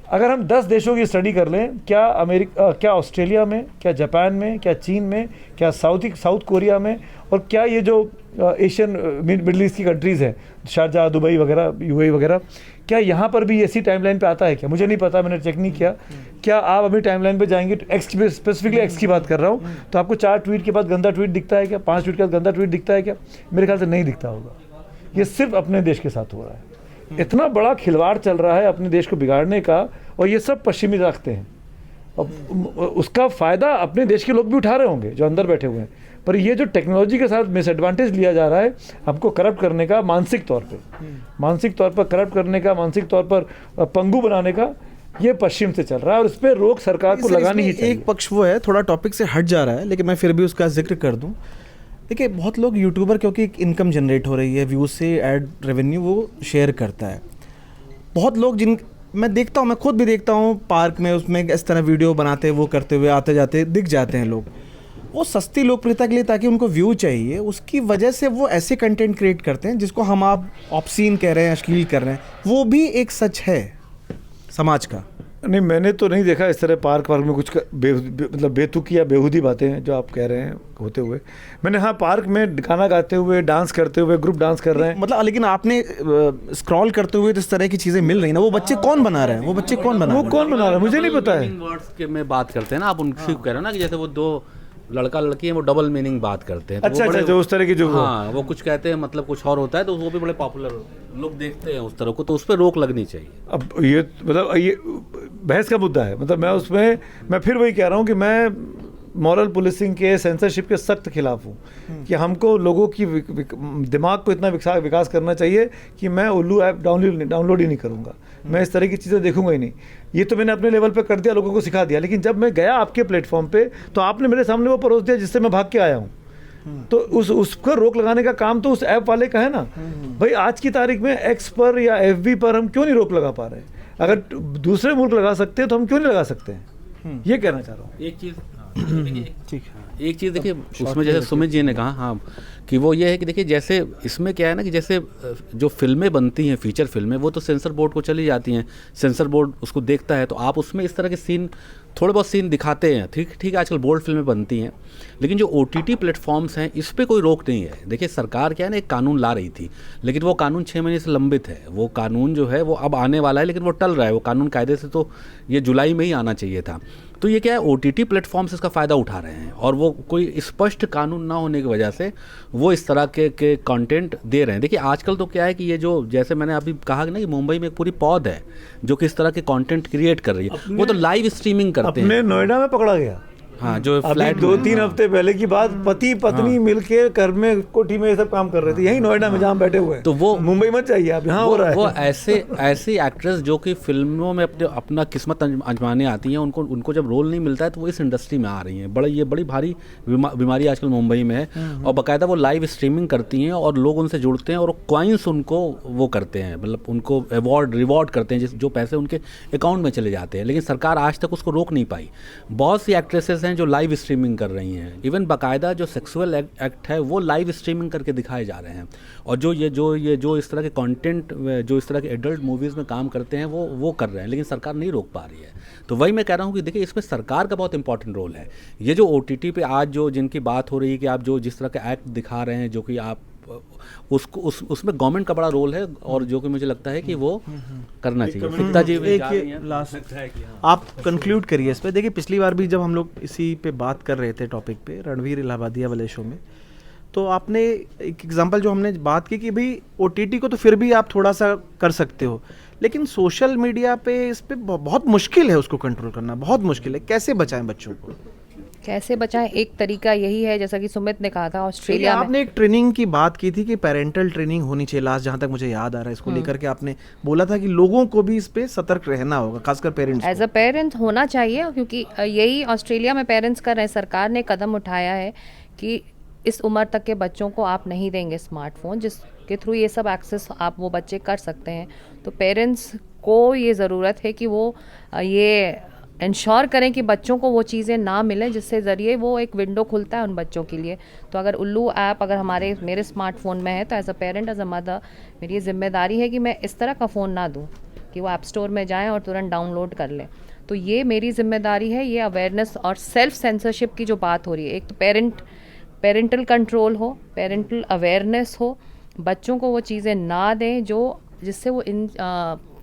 अगर हम 10 देशों की स्टडी कर लें, क्या ऑस्ट्रेलिया में, क्या जापान में, क्या चीन में, क्या साउथ कोरिया में, और क्या ये जो एशियन मिडल ईस्ट की कंट्रीज़ हैं, शारजाह, दुबई वगैरह, UAE वगैरह, क्या यहाँ पर भी ऐसी टाइमलाइन पे आता है क्या? मुझे नहीं पता, मैंने चेक नहीं किया। क्या आप अपनी टाइमलाइन पे जाएंगे, स्पेसिफिकली एक्स की बात कर रहा हूँ, तो आपको 4 ट्वीट के बाद गंदा ट्वीट दिखता है क्या? 5 ट्वीट के बाद गंदा ट्वीट दिखता है क्या? मेरे ख्याल से नहीं दिखता होगा। ये सिर्फ अपने देश के साथ हो रहा है। इतना बड़ा खिलवाड़ चल रहा है अपने देश को बिगाड़ने का, और ये सब पश्चिमी रखते हैं। अब उसका फ़ायदा अपने देश के लोग भी उठा रहे होंगे जो अंदर बैठे हुए हैं, पर ये जो टेक्नोलॉजी के साथ मिसएडवांटेज लिया जा रहा है हमको करप्ट करने का, मानसिक तौर पर करप्ट करने का, मानसिक तौर पर पंगु बनाने का, ये पश्चिम से चल रहा है और इस पर रोक सरकार को लगानी ही चाहिए। एक पक्ष वो है, थोड़ा टॉपिक से हट जा रहा है, लेकिन मैं फिर भी उसका जिक्र कर दूं। देखिए, बहुत लोग यूट्यूबर, क्योंकि एक इनकम जनरेट हो रही है व्यूज़ से, ऐड रेवेन्यू वो शेयर करता है। बहुत लोग जिन मैं देखता हूँ, मैं खुद भी देखता हूँ पार्क में, उसमें इस तरह वीडियो बनाते, वो करते हुए आते जाते दिख जाते हैं लोग। वो सस्ती लोकप्रियता के लिए, ताकि उनको व्यू चाहिए, उसकी वजह से वो ऐसे कंटेंट क्रिएट करते हैं जिसको हम आप ऑब्सीन कह रहे हैं, अश्लील कर रहे हैं। वो भी एक सच है समाज का। नहीं, मैंने तो नहीं देखा इस तरह पार्क में कुछ मतलब बेतुकी या बेहूदी बातें हैं जो आप कह रहे हैं होते हुए। मैंने हाँ पार्क में गाना गाते हुए, डांस करते हुए, ग्रुप डांस कर रहे हैं, मतलब, लेकिन आपने स्क्रॉल करते हुए इस तरह की चीज़ें मिल रही ना, वो बच्चे कौन बना रहे हैं? वो बच्चे कौन बना रहे हैं? वो कौन बना रहा है मुझे नहीं पता है। वर्ड्स के में बात करते हैं ना आप, उनसे कह रहे हो ना कि जैसे वो दो लड़का लड़की है, वो डबल मीनिंग बात करते हैं। तो अच्छा, जो उस तरह की जो हाँ, वो कुछ कहते हैं मतलब कुछ और होता है, तो वो भी बड़े पॉपुलर लोग देखते हैं उस तरह को, तो उस पर रोक लगनी चाहिए। अब ये मतलब ये बहस का मुद्दा है। मतलब मैं फिर वही कह रहा हूँ कि मैं मॉरल पुलिसिंग के, सेंसरशिप के सख्त खिलाफ हूँ कि हमको लोगों की दिमाग को इतना विकास करना चाहिए कि मैं उल्लू ऐप डाउनलोड ही नहीं करूँगा, मैं इस तरह की चीज़ें देखूंगा ही नहीं। ये तो मैंने अपने लेवल पे कर दिया, लोगों को सिखा दिया, लेकिन जब मैं गया आपके प्लेटफॉर्म पे तो आपने मेरे सामने वो परोस दिया जिससे मैं भाग के आया हूँ। तो उसको रोक लगाने का काम तो उस ऐप वाले का है ना। भाई आज की तारीख में एक्स पर या FB पर हम क्यों नहीं रोक लगा पा रहे? अगर दूसरे मुल्क लगा सकते हैं तो हम क्यों नहीं लगा सकते हैं? ये कहना चाह रहा हूँ। एक चीज़ ठीक है। एक चीज़ देखिए, उसमें जैसे सुमित जी ने कहा हाँ कि वो ये है कि देखिए, जैसे इसमें क्या है ना कि जैसे जो फिल्में बनती हैं, फीचर फिल्में, वो तो सेंसर बोर्ड को चली जाती हैं, सेंसर बोर्ड उसको देखता है, तो आप उसमें इस तरह के सीन, थोड़े बहुत सीन दिखाते हैं, ठीक है, आजकल बोल्ड फिल्में बनती हैं, लेकिन जो OTT प्लेटफॉर्म्स हैं इस पर कोई रोक नहीं है। देखिए, सरकार क्या है ना, एक कानून ला रही थी, लेकिन वो कानून 6 महीने से लंबित है। वो कानून जो है वो अब आने वाला है, लेकिन वो टल रहा है। वो कानून कायदे से तो ये जुलाई में ही आना चाहिए था। तो ये क्या है, OTT प्लेटफॉर्म्स इसका फ़ायदा उठा रहे हैं, और वो कोई स्पष्ट कानून ना होने की वजह से वो इस तरह के कंटेंट दे रहे हैं। देखिए, आजकल तो क्या है कि ये जो, जैसे मैंने अभी कहा ना कि मुंबई में एक पूरी पौध है जो कि इस तरह के कंटेंट क्रिएट कर रही है, वो तो लाइव स्ट्रीमिंग करते हैं। अपने नोएडा में पकड़ा गया। हाँ, जो अभी फ्लैट 2-3 हफ्ते पहले की बात, पति पत्नी मिलके घर में कोठी में ये सब काम कर रहे थे, यही नोएडा में जहाँ बैठे हुए हैं। तो वो मुंबई मत जाइए आप, यहाँ हो रहा है। वो ऐसी एक्ट्रेस जो कि फिल्मों में अपना किस्मत आजमाने आती हैं, उनको जब रोल नहीं मिलता है तो वो इस इंडस्ट्री में आ रही हैं। ये बड़ी भारी बीमारी आजकल मुंबई में है, और बाकायदा वो लाइव स्ट्रीमिंग करती हैं और लोग उनसे जुड़ते हैं, और कॉइन्स उनको वो करते हैं, मतलब उनको रिवॉर्ड करते हैं, जो पैसे उनके अकाउंट में चले जाते हैं। लेकिन सरकार आज तक उसको रोक नहीं पाई। बहुत सी एक्ट्रेसेस हैं जो लाइव स्ट्रीमिंग कर रही हैं, इवन बाकायदा जो सेक्सुअल एक्ट है वो लाइव स्ट्रीमिंग करके दिखाए जा रहे हैं। और जो इस तरह के कंटेंट, जो इस तरह के एडल्ट मूवीज़ में काम करते हैं, वो कर रहे हैं, लेकिन सरकार नहीं रोक पा रही है। तो वही मैं कह रहा हूँ कि देखिए, इसमें सरकार का बहुत इंपॉर्टेंट रोल है। ये जो OTT पे आज जो जिनकी बात हो रही है कि आप जो जिस तरह का एक्ट दिखा रहे हैं, जो कि आप उसमें गवर्नमेंट का बड़ा रोल है, और जो कि मुझे लगता है कि वो करना चाहिए। फिक्ता जी लास्ट आप कंक्लूड करिए इस पे। देखिए, पिछली बार भी जब हम लोग इसी पे बात कर रहे थे टॉपिक पे, रणवीर इलाहाबादिया वाले शो में, तो आपने एक एग्जांपल जो हमने बात की कि भाई OTT को तो फिर भी आप थोड़ा सा कर सकते हो, लेकिन सोशल मीडिया पे इस पे बहुत मुश्किल है उसको कंट्रोल करना, बहुत मुश्किल है। कैसे बचाएं बच्चों को? कैसे बचाएं? एक तरीका यही है, जैसा कि सुमित ने कहा था, ऑस्ट्रेलिया में आपने एक ट्रेनिंग की बात की थी कि पेरेंटल ट्रेनिंग होनी चाहिए, लास्ट जहाँ तक मुझे याद आ रहा है, इसको लेकर के आपने बोला था कि लोगों को भी इस पे सतर्क रहना होगा, खासकर पेरेंट्स। एज अ पेरेंट होना चाहिए, क्योंकि यही ऑस्ट्रेलिया में पेरेंट्स कर रहे हैं। सरकार ने कदम उठाया है कि इस उम्र तक के बच्चों को आप नहीं देंगे स्मार्टफोन, जिसके थ्रू ये सब एक्सेस आप वो बच्चे कर सकते हैं। तो पेरेंट्स को ये ज़रूरत है कि वो ये इंश्योर करें कि बच्चों को वो चीज़ें ना मिलें, जिससे ज़रिए वो एक विंडो खुलता है उन बच्चों के लिए। तो अगर उल्लू ऐप अगर मेरे स्मार्टफोन में है, तो as a parent, as a mother, मेरी ये जिम्मेदारी है कि मैं इस तरह का फ़ोन ना दूँ कि वो ऐप स्टोर में जाएँ और तुरंत डाउनलोड कर लें। तो ये मेरी जिम्मेदारी है। ये अवेयरनेस और सेल्फ सेंसरशिप की जो बात हो रही है, एक तो पेरेंटल कंट्रोल हो, पेरेंटल अवेयरनेस हो, बच्चों को वो चीज़ें ना दें जिससे वो इन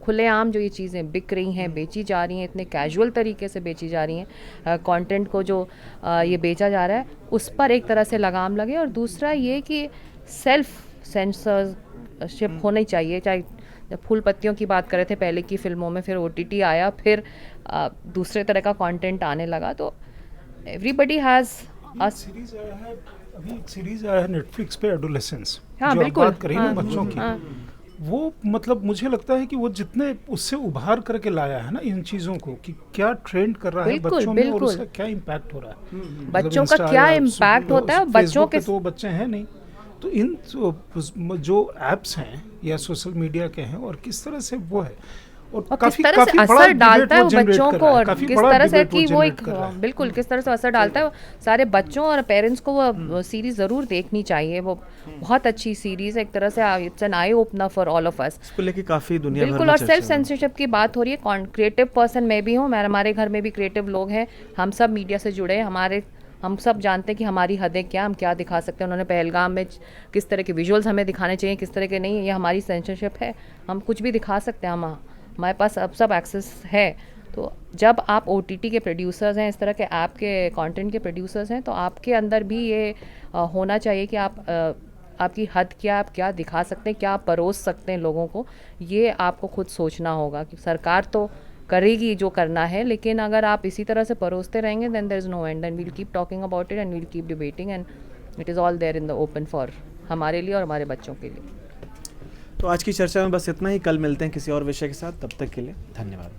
खुलेआम जो ये चीज़ें बिक रही हैं, बेची जा रही हैं, इतने कैजुअल तरीके से बेची जा रही हैं, कंटेंट को जो ये बेचा जा रहा है, उस पर एक तरह से लगाम लगे। और दूसरा ये कि सेल्फ सेंसर सेंसरशिप होनी चाहिए, चाहे जब फूल पत्तियों की बात कर रहे थे पहले की फिल्मों में, फिर OTT आया, फिर दूसरे तरह का कंटेंट आने लगा, तो एवरीबडी हैज़ सीरीज आया है, अभी एक सीरीज आया है नेटफ्लिक्स पे, एडोलेसेंस, हाँ, जो आप बिल्कुल, बात करी ना हाँ, बच्चों की, वो मतलब मुझे लगता है कि वो जितने उससे उभार करके लाया है ना इन चीज़ों को, कि क्या ट्रेंड कर रहा है बिल्कुल, बच्चों में और बिल्कुल। उसका क्या इम्पैक्ट हो रहा है, मतलब बच्चों का इंस्टा क्या या इम्पैक्ट होता है, बच्चों फेसबुक के पे तो वो बच्चे हैं नहीं, तो इन जो एप्स हैं या सोशल मीडिया के हैं, और किस तरह से वो है, और और किस तरह से असर डालता है वो बच्चों को, और काफी किस बड़ा तरह से debate वो कि वो generate एक कर रहा है। बिल्कुल किस तरह से असर डालता है, सारे बच्चों और पेरेंट्स को वो सीरीज ज़रूर देखनी चाहिए। वो बहुत अच्छी सीरीज है, एक तरह से it's an eye opener for all of us. इसको लेके काफ़ी दुनिया भर बिल्कुल, में और चर्चा सेल्फ हो। सेंसरशिप की बात हो रही है। क्रिएटिव पर्सन मैं भी हूँ, हमारे घर में भी क्रिएटिव लोग हैं, हम सब मीडिया से जुड़े हैं, हम सब जानते हैं कि हमारी हदें क्या, हम क्या दिखा सकते हैं। उन्होंने पहलगाम में किस तरह के विजुअल्स हमें दिखाने चाहिए, किस तरह के नहीं, ये हमारी सेंसरशिप है, हम कुछ भी दिखा सकते हैं, हमारे पास अब सब एक्सेस है। तो जब आप OTT के प्रोड्यूसर्स हैं, इस तरह के ऐप के कंटेंट के प्रोड्यूसर्स हैं, तो आपके अंदर भी ये होना चाहिए कि आपकी हद क्या, आप क्या दिखा सकते हैं, क्या परोस सकते हैं लोगों को, ये आपको खुद सोचना होगा। कि सरकार तो करेगी जो करना है, लेकिन अगर आप इसी तरह से परोसते रहेंगे, then there is no end, and we'll keep talking about it and we'll keep debating, and it is all there in the open for हमारे लिए और हमारे बच्चों के लिए। तो आज की चर्चा में बस इतना ही, कल मिलते हैं किसी और विषय के साथ, तब तक के लिए धन्यवाद।